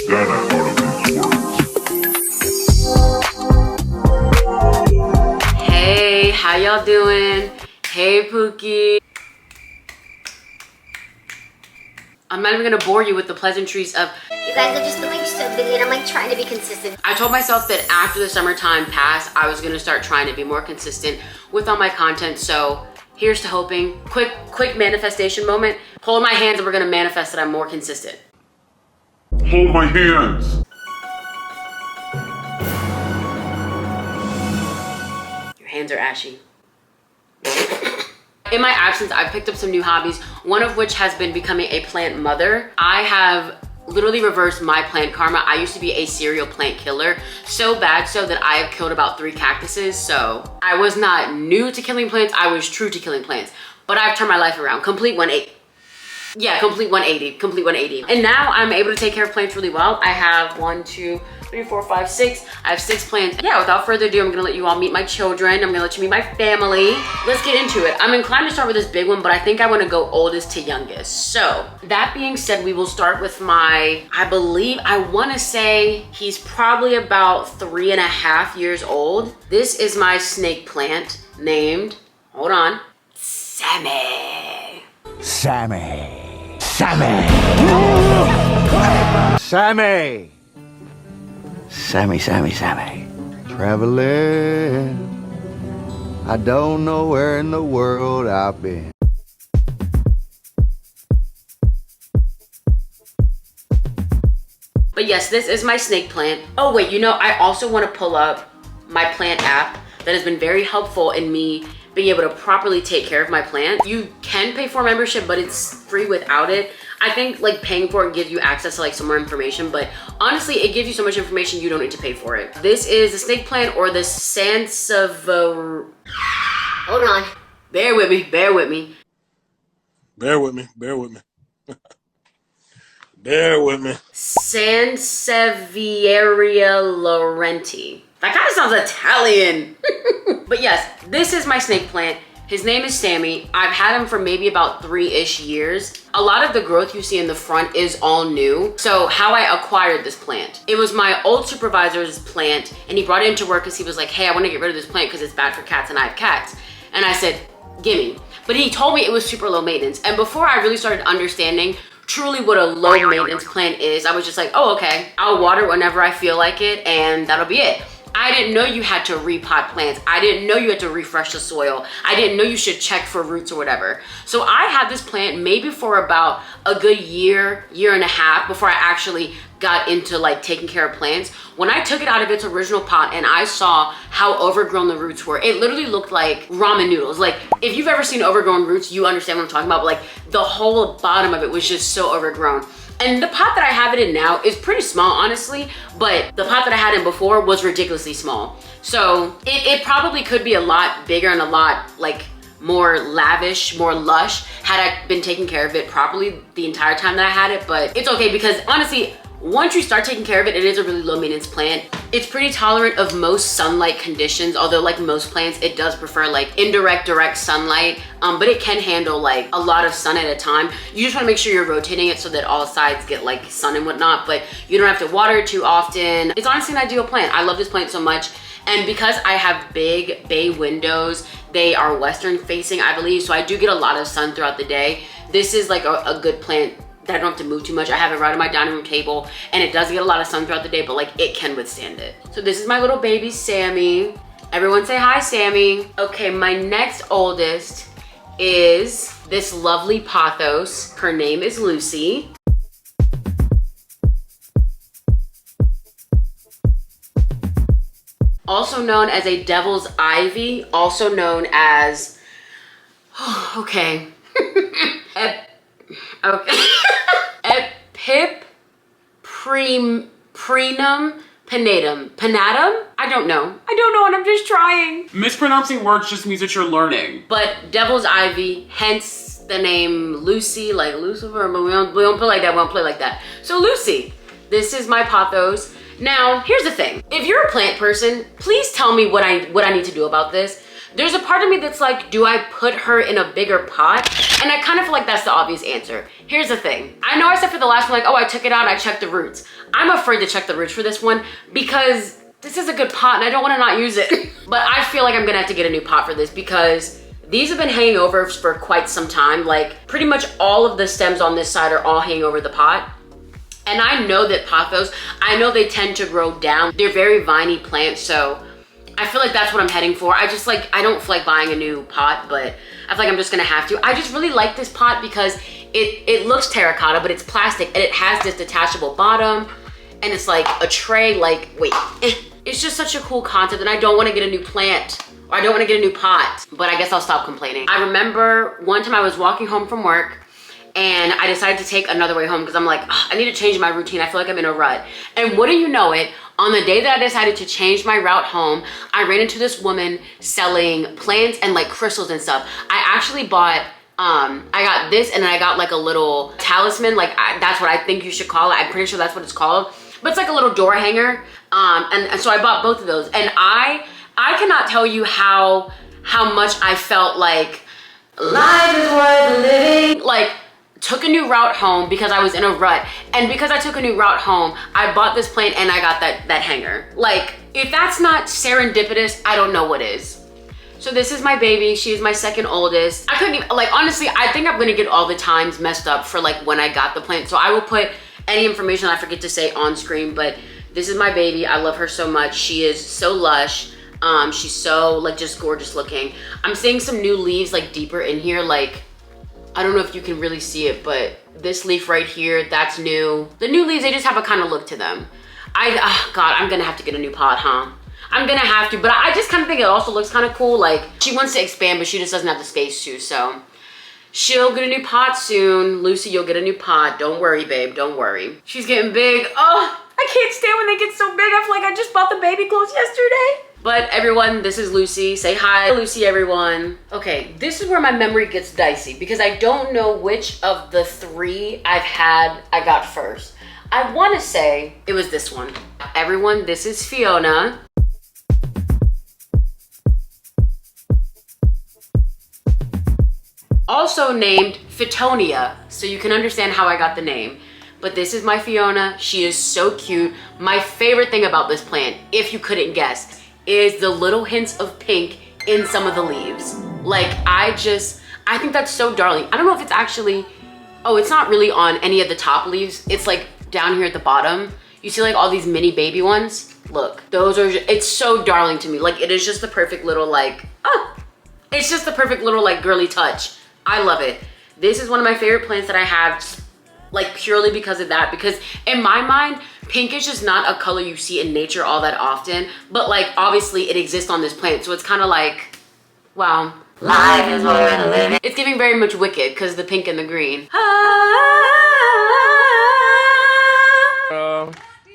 Then I thought of these words. Hey, how y'all doing? Hey, Pookie. I'm not even gonna bore you with the pleasantries of you guys are just doing so busy and I'm like trying to be consistent. I told myself that after the summertime passed, I was gonna start trying to be more consistent with all my content. So here's to hoping. Quick manifestation moment. Hold my hands and we're gonna manifest that I'm more consistent. Hold my hands. Your hands are ashy. In my absence, I've picked up some new hobbies, one of which has been becoming a plant mother. I have literally reversed my plant karma. I used to be a serial plant killer, so bad so that I have killed about 3 cactuses. So I was not new to killing plants, I was true to killing plants. But I've turned my life around, complete 180. Yeah, complete 180. And now I'm able to take care of plants really well. I have 1, 2, 3, 4, 5, 6. I have 6 plants. Yeah, without further ado, I'm gonna let you all meet my children. I'm gonna let you meet my family. Let's get into it. I'm inclined to start with this big one, but I think I wanna go oldest to youngest. So that being said, we will start with my, I wanna say he's probably about 3.5 years old. This is my snake plant named, hold on, Sammy. Sammy. Sammy. Sammy. Sammy. Traveling. I don't know where in the world I've been. But yes, this is my snake plant. Oh wait, you know, I also want to pull up my plant app that has been very helpful in me being able to properly take care of my plant. You can pay for a membership, but it's free without it. I think like paying for it gives you access to like some more information, but honestly, it gives you so much information you don't need to pay for it. This is the snake plant or the Sansevieria. Hold on. Bear with me. Bear with me. Sansevieria laurenti. That kind of sounds Italian. But yes, this is my snake plant. His name is Sammy. I've had him for maybe about 3-ish years. A lot of the growth you see in the front is all new. So how I acquired this plant. It was my old supervisor's plant and he brought it into work because he was like, hey, I want to get rid of this plant because it's bad for cats and I have cats. And I said, gimme. But he told me it was super low maintenance. And before I really started understanding truly what a low maintenance plant is, I was just like, oh, okay. I'll water whenever I feel like it and that'll be it. I didn't know you had to repot plants. I didn't know you had to refresh the soil. I didn't know you should check for roots or whatever. So I had this plant maybe for about a good year and a half before I actually got into like taking care of plants. When I took it out of its original pot and I saw how overgrown the roots were, it literally looked like ramen noodles. Like if you've ever seen overgrown roots, you understand what I'm talking about, but like the whole bottom of it was just so overgrown. And the pot that I have it in now is pretty small, honestly, but the pot that I had in before was ridiculously small. So it probably could be a lot bigger and a lot like more lavish, more lush had I been taking care of it properly the entire time that I had it, but it's okay because honestly, once you start taking care of it, it is a really low maintenance plant. It's pretty tolerant of most sunlight conditions, although like most plants, it does prefer like indirect, direct sunlight, but it can handle like a lot of sun at a time. You just wanna make sure you're rotating it so that all sides get like sun and whatnot, but you don't have to water it too often. It's honestly an ideal plant. I love this plant so much. And because I have big bay windows, they are western facing, I believe, so I do get a lot of sun throughout the day. This is like a good plant that I don't have to move too much. I have it right on my dining room table and it does get a lot of sun throughout the day, but like it can withstand it. So this is my little baby, Sammy. Everyone say hi, Sammy. Okay, my next oldest is this lovely pothos. Her name is Lucy. Also known as a devil's ivy, also known as, okay. Okay. Epiprenum panatum? I don't know and I'm just trying. Mispronouncing words just means that you're learning. But devil's ivy, hence the name Lucy, like Lucifer, but we don't play like that, we don't play like that. So Lucy, this is my pothos. Now, here's the thing. If you're a plant person, please tell me what I need to do about this. There's a part of me that's like, do I put her in a bigger pot? And I kind of feel like that's the obvious answer. Here's the thing. I know I said for the last one, like, oh, I took it out and I checked the roots. I'm afraid to check the roots for this one because this is a good pot and I don't want to not use it. But I feel like I'm gonna have to get a new pot for this because these have been hanging over for quite some time. Like pretty much all of the stems on this side are all hanging over the pot. And I know that pothos, I know they tend to grow down. They're very viney plants, so I feel like that's what I'm heading for. I don't feel like buying a new pot, but I feel like I'm just gonna have to. I just really like this pot because it looks terracotta, but it's plastic and it has this detachable bottom and it's like a tray, like, wait. It's just such a cool concept and I don't wanna get a new plant or I don't wanna get a new pot, but I guess I'll stop complaining. I remember one time I was walking home from work and I decided to take another way home because I'm like, I need to change my routine. I feel like I'm in a rut. And wouldn't you know it, on the day that I decided to change my route home, I ran into this woman selling plants and like crystals and stuff. I actually bought, I got this and then I got like a little talisman. Like that's what I think you should call it. I'm pretty sure that's what it's called. But it's like a little door hanger. And so I bought both of those. And I cannot tell you how much I felt like life is worth living. Like, took a new route home because I was in a rut. And because I took a new route home, I bought this plant and I got that hanger. Like, if that's not serendipitous, I don't know what is. So this is my baby. She is my second oldest. I couldn't even, like, honestly, I think I'm gonna get all the times messed up for like when I got the plant. So I will put any information I forget to say on screen, but this is my baby. I love her so much. She is so lush. She's so like just gorgeous looking. I'm seeing some new leaves like deeper in here, like, I don't know if you can really see it, but this leaf right here, that's new. The new leaves, they just have a kind of look to them. God, I'm gonna have to get a new pot, huh? I'm gonna have to, but I just kind of think it also looks kind of cool. Like, she wants to expand, but she just doesn't have the space to, so. She'll get a new pot soon. Lucy, you'll get a new pot. Don't worry, babe, don't worry. She's getting big. Oh, I can't stand when they get so big. I feel like I just bought the baby clothes yesterday. But everyone, this is Lucy. Say hi, Lucy, everyone. Okay, this is where my memory gets dicey because I don't know which of the three I got first. I wanna say it was this one. Everyone, this is Fiona. Also named Fitonia, so you can understand how I got the name. But this is my Fiona. She is so cute. My favorite thing about this plant, if you couldn't guess, is the little hints of pink in some of the leaves. Like, I think that's so darling. I don't know if it's actually, oh, it's not really on any of the top leaves. It's like down here at the bottom. You see like all these mini baby ones? Look, those are, it's so darling to me. Like, it is just the perfect little like, it's just the perfect little like girly touch. I love it. This is one of my favorite plants that I have, like purely because of that, because in my mind, pink is just not a color you see in nature all that often, but like obviously it exists on this plant. So it's kind of like, wow, life is worth living. It's giving very much Wicked because the pink and the green.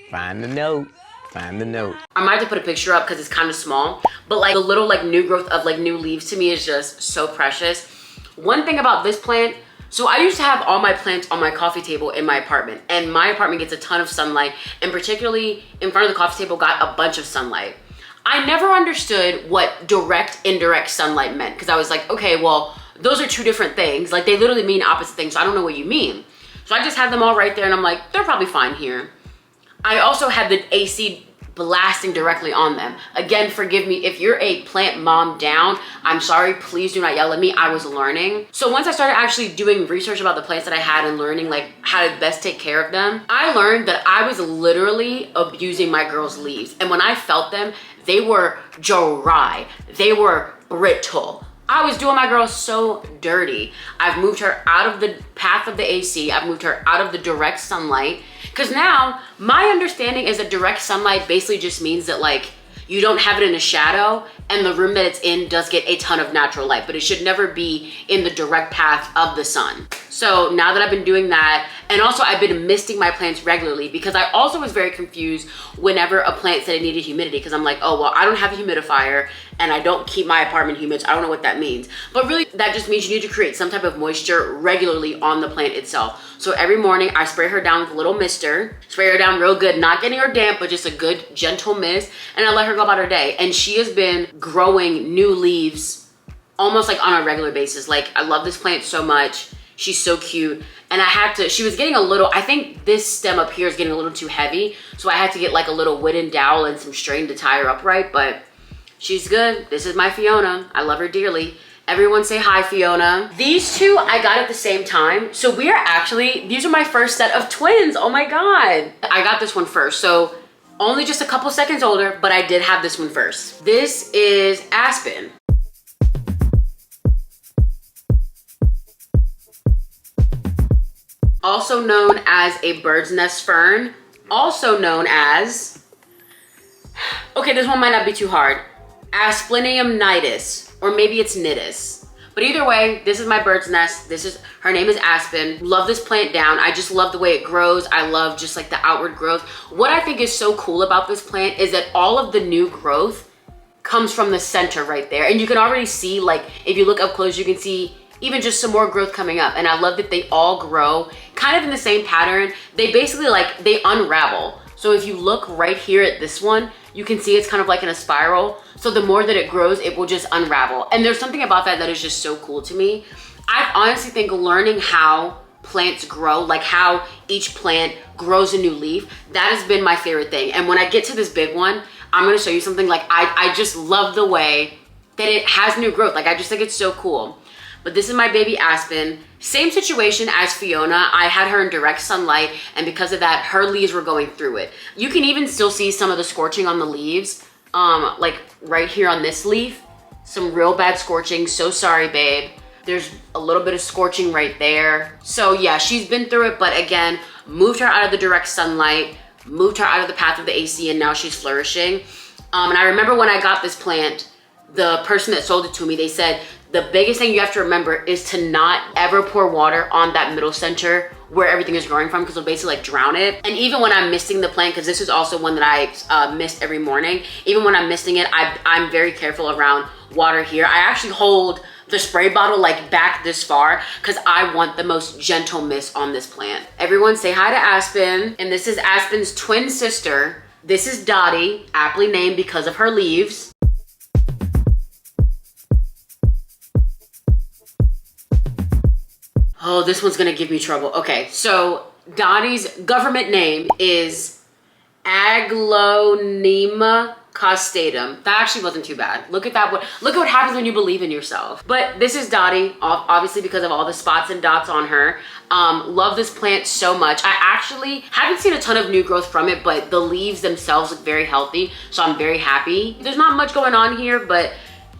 Find the note. Find the note. I might have to put a picture up because it's kind of small, but like the little like new growth of like new leaves to me is just so precious. One thing about this plant, so I used to have all my plants on my coffee table in my apartment, and my apartment gets a ton of sunlight, and particularly in front of the coffee table got a bunch of sunlight. I never understood what direct, indirect sunlight meant, because I was like, okay, well, those are two different things. Like, they literally mean opposite things, so I don't know what you mean. So I just had them all right there, and I'm like, they're probably fine here. I also had the AC blasting directly on them. Again, forgive me if you're a plant mom down. I'm sorry, please do not yell at me. I was learning. So once I started actually doing research about the plants that I had and learning like how to best take care of them, I learned that I was literally abusing my girls' leaves. And when I felt them, they were dry. They were brittle. I was doing my girl so dirty. I've moved her out of the path of the AC. I've moved her out of the direct sunlight. Because now my understanding is that direct sunlight basically just means that like you don't have it in a shadow and the room that it's in does get a ton of natural light, but it should never be in the direct path of the sun. So now that I've been doing that, And also I've been misting my plants regularly because I also was very confused whenever a plant said it needed humidity, because I'm like, oh, well, I don't have a humidifier and I don't keep my apartment humid, so I don't know what that means. But really that just means you need to create some type of moisture regularly on the plant itself. So every morning I spray her down with a little mister, spray her down real good, not getting her damp, but just a good gentle mist, and I let her go about her day. And she has been growing new leaves almost like on a regular basis. Like, I love this plant so much. She's so cute. And I had to, she was getting a little, I think this stem up here is getting a little too heavy. So I had to get like a little wooden dowel and some string to tie her upright, but she's good. This is my Fiona. I love her dearly. Everyone say hi, Fiona. These two I got at the same time. So we are actually, these are my first set of twins. Oh my God. I got this one first. So only just a couple seconds older, but I did have this one first. This is Aspen. Also known as a bird's nest fern, also known as, okay, this one might not be too hard, Asplenium nidus, or maybe it's nidus. But either way, this is my bird's nest. Her name is Aspen. Love this plant down. I just love the way it grows. I love just like the outward growth. What I think is so cool about this plant is that all of the new growth comes from the center right there. And you can already see, like, if you look up close, you can see even just some more growth coming up. And I love that they all grow kind of in the same pattern. They basically they unravel. So if you look right here at this one, you can see it's kind of like in a spiral. So the more that it grows, it will just unravel. And there's something about that is just so cool to me. I honestly think learning how plants grow, like how each plant grows a new leaf, that has been my favorite thing. And when I get to this big one, I'm gonna show you something. Like, I just love the way that it has new growth. Like, I just think it's so cool. But this is my baby Aspen. Same situation as Fiona. I had her in direct sunlight, and because of that, her leaves were going through it. You can even still see some of the scorching on the leaves. Like right here on this leaf, some real bad scorching. So sorry, babe. There's a little bit of scorching right there. So yeah, she's been through it, but again, moved her out of the direct sunlight, moved her out of the path of the AC, and now she's flourishing. And I remember when I got this plant, the person that sold it to me, they said, the biggest thing you have to remember is to not ever pour water on that middle center where everything is growing from, because it'll basically like drown it. And even when I'm misting the plant, because this is also one that I mist every morning, even when I'm misting it, I'm very careful around water here. I actually hold the spray bottle like back this far because I want the most gentle mist on this plant. Everyone say hi to Aspen. And this is Aspen's twin sister. This is Dottie, aptly named because of her leaves. Oh, this one's gonna give me trouble. Okay, so Dottie's government name is Aglonema costatum. That actually wasn't too bad. Look at that. Look at what happens when you believe in yourself. But this is Dottie, obviously because of all the spots and dots on her. Love this plant so much. I actually haven't seen a ton of new growth from it, but the leaves themselves look very healthy, so I'm very happy. There's not much going on here, but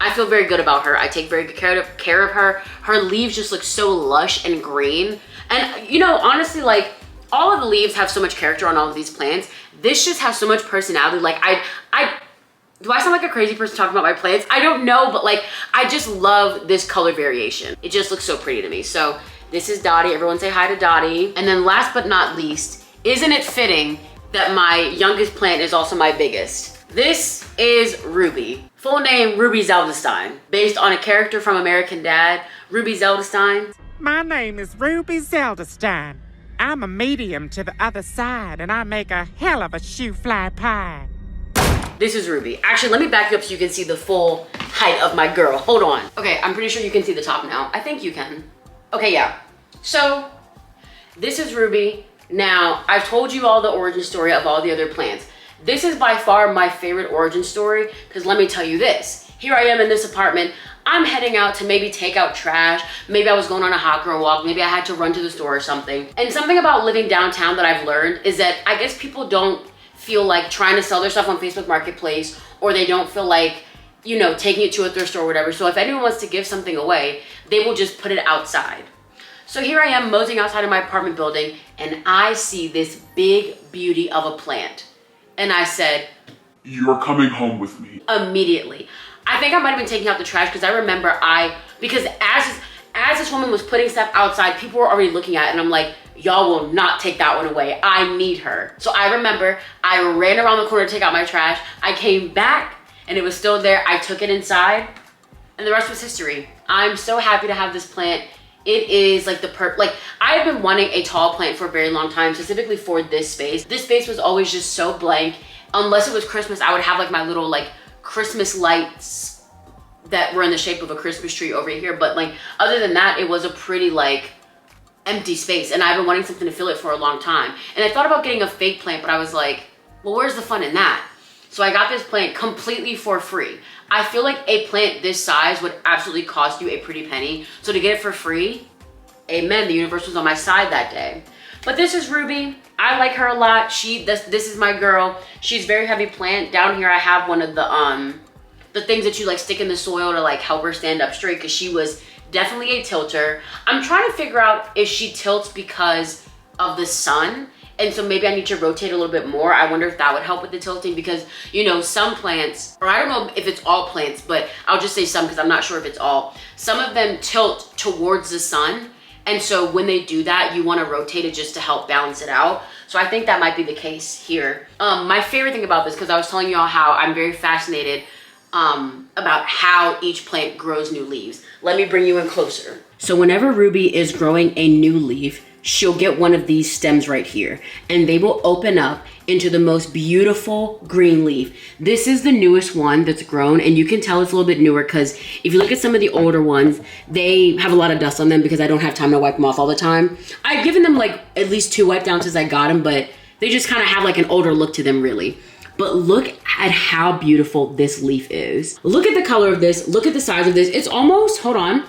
I feel very good about her. I take very good care of her. Her leaves just look so lush and green. And you know, honestly, like, all of the leaves have so much character on all of these plants. This just has so much personality. Like, do I sound like a crazy person talking about my plants? I don't know, but like, I just love this color variation. It just looks so pretty to me. So this is Dottie. Everyone say hi to Dottie. And then last but not least, isn't it fitting that my youngest plant is also my biggest? This is Ruby. Full name, Ruby Zeldestein. Based on a character from American Dad, Ruby Zeldestein. My name is Ruby Zeldestein. I'm a medium to the other side, and I make a hell of a shoe fly pie. This is Ruby. Actually, let me back you up so you can see the full height of my girl. Hold on. Okay, I'm pretty sure you can see the top now. I think you can. Okay, yeah. So, this is Ruby. Now, I've told you all the origin story of all the other plants. This is by far my favorite origin story, because let me tell you this. Here I am in this apartment. I'm heading out to maybe take out trash. Maybe I was going on a hot girl walk. Maybe I had to run to the store or something. And something about living downtown that I've learned is that I guess people don't feel like trying to sell their stuff on Facebook Marketplace, or they don't feel like, you know, taking it to a thrift store or whatever. So if anyone wants to give something away, they will just put it outside. So here I am moseying outside of my apartment building, and I see this big beauty of a plant. And I said, You're coming home with me. Immediately. I think I might have been taking out the trash because I remember because as this woman was putting stuff outside, people were already looking at it, and I'm like, y'all will not take that one away. I need her. So I remember I ran around the corner to take out my trash. I came back and it was still there. I took it inside and the rest was history. I'm so happy to have this plant. It is like I have been wanting a tall plant for a very long time, specifically for this space. This space was always just so blank. Unless it was Christmas, I would have like my little like Christmas lights that were in the shape of a Christmas tree over here. But like, other than that, it was a pretty like empty space, and I've been wanting something to fill it for a long time. And I thought about getting a fake plant, but I was like, well, where's the fun in that? So I got this plant completely for free. I feel like a plant this size would absolutely cost you a pretty penny. So to get it for free, amen, the universe was on my side that day. But this is Ruby. I like her a lot. This is my girl. She's very heavy plant. Down here I have one of the things that you like stick in the soil to like help her stand up straight, because she was definitely a tilter. I'm trying to figure out if she tilts because of the sun, and so maybe I need to rotate a little bit more. I wonder if that would help with the tilting, because you know, some plants, or I don't know if it's all plants, but I'll just say some because I'm not sure if it's all. Some of them tilt towards the sun, and so when they do that, you want to rotate it just to help balance it out. So I think that might be the case here. My favorite thing about this, because I was telling y'all how I'm very fascinated about how each plant grows new leaves. Let me bring you in closer. So whenever Ruby is growing a new leaf, she'll get one of these stems right here, and they will open up into the most beautiful green leaf. This is the newest one that's grown, and you can tell it's a little bit newer because if you look at some of the older ones, they have a lot of dust on them because I don't have time to wipe them off all the time. I've given them like at least 2 wipe downs since I got them, but they just kind of have like an older look to them really. But look at how beautiful this leaf is. Look at the color of this. Look at the size of this. It's almost, hold on. I'm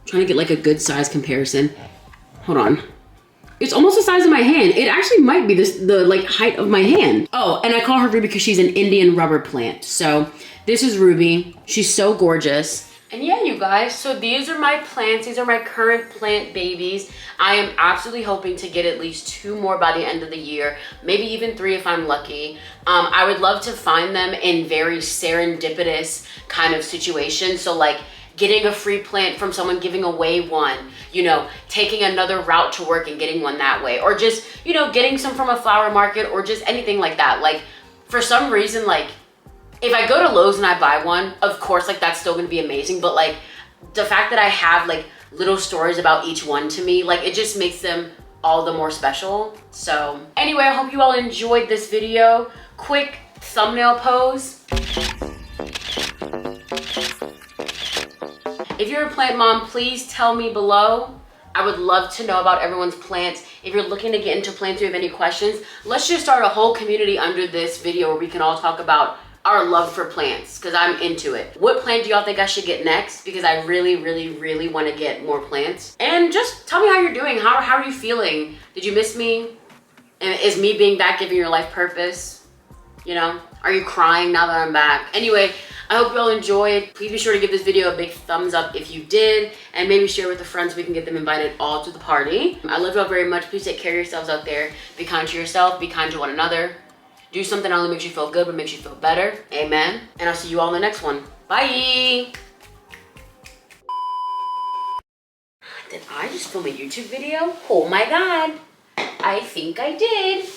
trying to get like a good size comparison. Hold on. It's almost the size of my hand. It actually might be the like height of my hand. Oh, and I call her Ruby because she's an Indian rubber plant. So this is Ruby. She's so gorgeous. And yeah, you guys, so these are my plants. These are my current plant babies. I am absolutely hoping to get at least 2 more by the end of the year, maybe even 3 if I'm lucky. I would love to find them in very serendipitous kind of situations. So like getting a free plant from someone giving away one, you know, taking another route to work and getting one that way, or just, you know, getting some from a flower market or just anything like that. Like for some reason, like if I go to Lowe's and I buy one, of course, like that's still gonna be amazing. But like the fact that I have like little stories about each one to me, like it just makes them all the more special. So anyway, I hope you all enjoyed this video. Quick thumbnail pose. If you're a plant mom, please tell me below. I would love to know about everyone's plants. If you're looking to get into plants or you have any questions, let's just start a whole community under this video where we can all talk about our love for plants, because I'm into it. What plant do y'all think I should get next? Because I really, really, really want to get more plants. And just tell me how you're doing. How are you feeling? Did you miss me? And is me being back giving your life purpose? You know, are you crying now that I'm back? Anyway, I hope you all enjoyed. Please be sure to give this video a big thumbs up if you did, and maybe share with a friend so we can get them invited all to the party. I love y'all very much. Please take care of yourselves out there. Be kind to yourself, be kind to one another. Do something that only makes you feel good but makes you feel better. Amen. And I'll see you all in the next one. Bye. Did I just film a YouTube video? Oh my God. I think I did.